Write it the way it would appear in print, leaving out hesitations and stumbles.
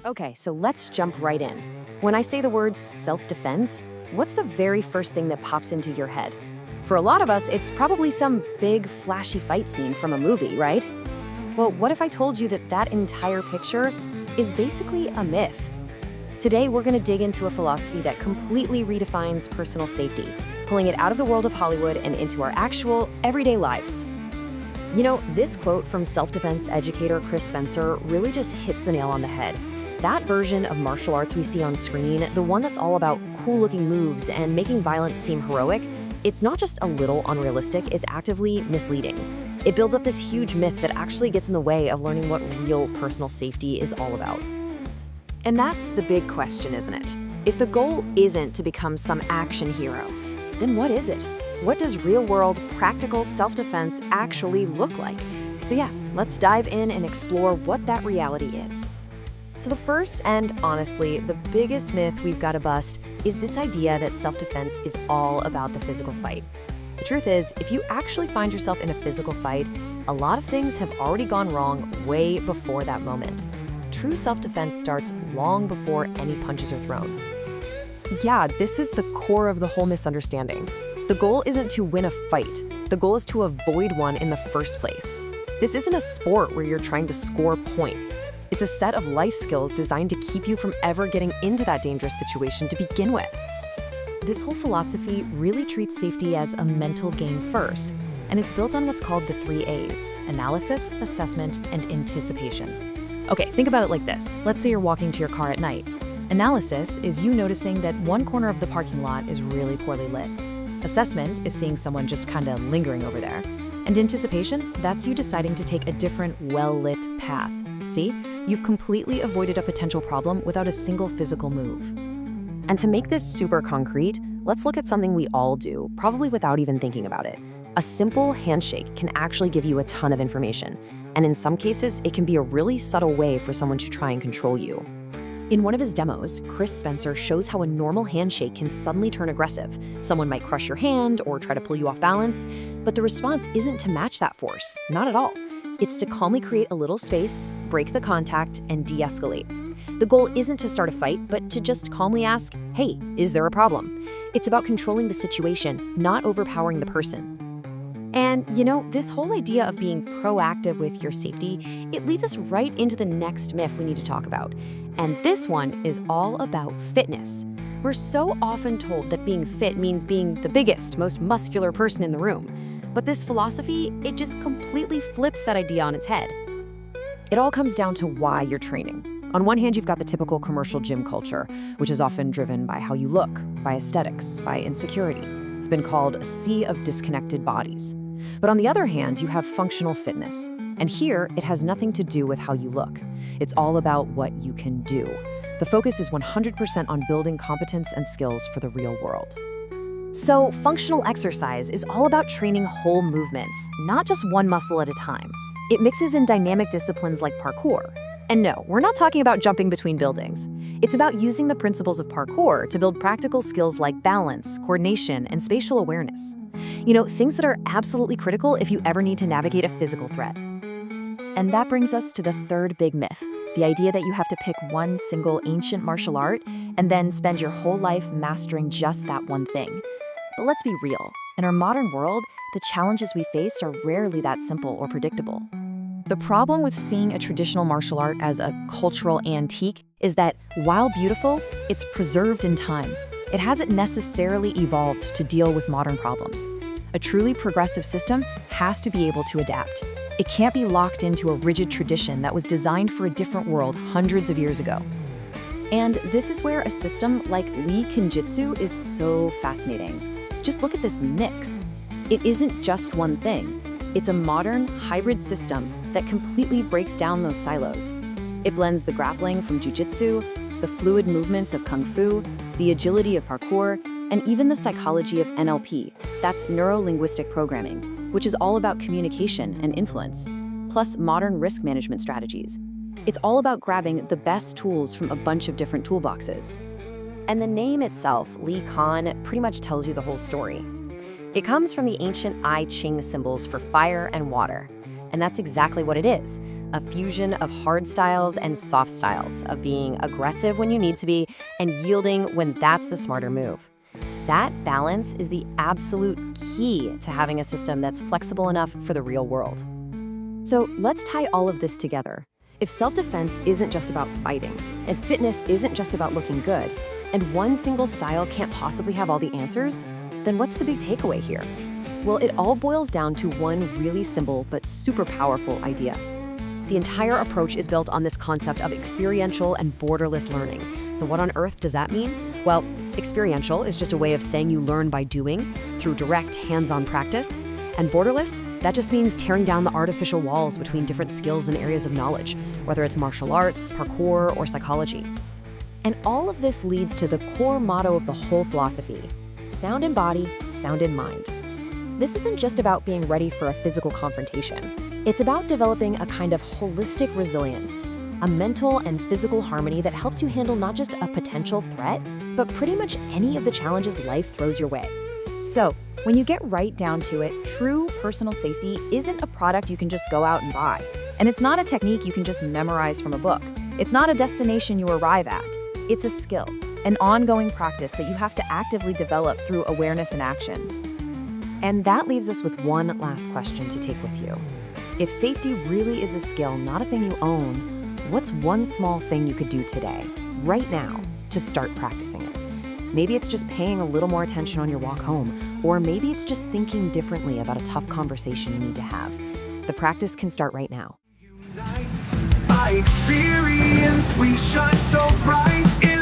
Okay, so let's jump right in. When I say the words self-defense, what's the very first thing that pops into your head? For a lot of us, it's probably some big, flashy fight scene from a movie, right? Well, what if I told you that that entire picture is basically a myth? Today, we're gonna dig into a philosophy that completely redefines personal safety, pulling it out of the world of Hollywood and into our actual, everyday lives. You know, this quote from self-defense educator Chris Spencer really just hits the nail on the head. That version of martial arts we see on screen, the one that's all about cool-looking moves and making violence seem heroic, it's not just a little unrealistic, it's actively misleading. It builds up this huge myth that actually gets in the way of learning what real personal safety is all about. And that's the big question, isn't it? If the goal isn't to become some action hero, then what is it? What does real-world, practical self-defense actually look like? So yeah, let's dive in and explore what that reality is. So the first and honestly, the biggest myth we've got to bust is this idea that self-defense is all about the physical fight. The truth is, if you actually find yourself in a physical fight, a lot of things have already gone wrong way before that moment. True self-defense starts long before any punches are thrown. Yeah, this is the core of the whole misunderstanding. The goal isn't to win a fight. The goal is to avoid one in the first place. This isn't a sport where you're trying to score points. It's a set of life skills designed to keep you from ever getting into that dangerous situation to begin with. This whole philosophy really treats safety as a mental game first, and it's built on what's called the 3 A's: analysis, assessment, and anticipation. Okay, think about it like this. Let's say you're walking to your car at night. Analysis is you noticing that one corner of the parking lot is really poorly lit. Assessment is seeing someone just kinda lingering over there. And anticipation, that's you deciding to take a different, well-lit path. See? You've completely avoided a potential problem without a single physical move. And to make this super concrete, let's look at something we all do, probably without even thinking about it. A simple handshake can actually give you a ton of information, and in some cases, it can be a really subtle way for someone to try and control you. In one of his demos, Chris Spencer shows how a normal handshake can suddenly turn aggressive. Someone might crush your hand or try to pull you off balance, but the response isn't to match that force, not at all. It's to calmly create a little space, break the contact, and de-escalate. The goal isn't to start a fight, but to just calmly ask, hey, is there a problem? It's about controlling the situation, not overpowering the person. And, you know, this whole idea of being proactive with your safety, it leads us right into the next myth we need to talk about. And this one is all about fitness. We're so often told that being fit means being the biggest, most muscular person in the room. But this philosophy, it just completely flips that idea on its head. It all comes down to why you're training. On one hand, you've got the typical commercial gym culture, which is often driven by how you look, by aesthetics, by insecurity. It's been called a sea of disconnected bodies. But on the other hand, you have functional fitness. And here, it has nothing to do with how you look. It's all about what you can do. The focus is 100% on building competence and skills for the real world. So, functional exercise is all about training whole movements, not just one muscle at a time. It mixes in dynamic disciplines like parkour. And no, we're not talking about jumping between buildings. It's about using the principles of parkour to build practical skills like balance, coordination, and spatial awareness. You know, things that are absolutely critical if you ever need to navigate a physical threat. And that brings us to the third big myth, the idea that you have to pick one single ancient martial art and then spend your whole life mastering just that one thing. But let's be real, in our modern world, the challenges we face are rarely that simple or predictable. The problem with seeing a traditional martial art as a cultural antique is that, while beautiful, it's preserved in time. It hasn't necessarily evolved to deal with modern problems. A truly progressive system has to be able to adapt. It can't be locked into a rigid tradition that was designed for a different world hundreds of years ago. And this is where a system like Lii-Kan Jitsu is so fascinating. Just look at this mix. It isn't just one thing. It's a modern, hybrid system that completely breaks down those silos. It blends the grappling from Jiu-Jitsu, the fluid movements of Kung Fu, the agility of Parkour, and even the psychology of NLP, that's neuro-linguistic programming, which is all about communication and influence, plus modern risk management strategies. It's all about grabbing the best tools from a bunch of different toolboxes. And the name itself, Lii-Kan, pretty much tells you the whole story. It comes from the ancient I Ching symbols for fire and water. And that's exactly what it is. a fusion of hard styles and soft styles, of being aggressive when you need to be and yielding when that's the smarter move. That balance is the absolute key to having a system that's flexible enough for the real world. So let's tie all of this together. If self-defense isn't just about fighting, and fitness isn't just about looking good, and one single style can't possibly have all the answers, then what's the big takeaway here? Well, it all boils down to one really simple but super powerful idea. The entire approach is built on this concept of experiential and borderless learning. So what on earth does that mean? Well, experiential is just a way of saying you learn by doing, through direct hands-on practice. And borderless, that just means tearing down the artificial walls between different skills and areas of knowledge, whether it's martial arts, parkour, or psychology. And all of this leads to the core motto of the whole philosophy: sound in body, sound in mind. This isn't just about being ready for a physical confrontation. It's about developing a kind of holistic resilience, a mental and physical harmony that helps you handle not just a potential threat, but pretty much any of the challenges life throws your way. So, when you get right down to it, true personal safety isn't a product you can just go out and buy. And it's not a technique you can just memorize from a book. It's not a destination you arrive at. It's a skill, an ongoing practice that you have to actively develop through awareness and action. And that leaves us with one last question to take with you. If safety really is a skill, not a thing you own, what's one small thing you could do today, right now, to start practicing it? Maybe it's just paying a little more attention on your walk home, or maybe it's just thinking differently about a tough conversation you need to have. The practice can start right now. By experience, we shine so bright in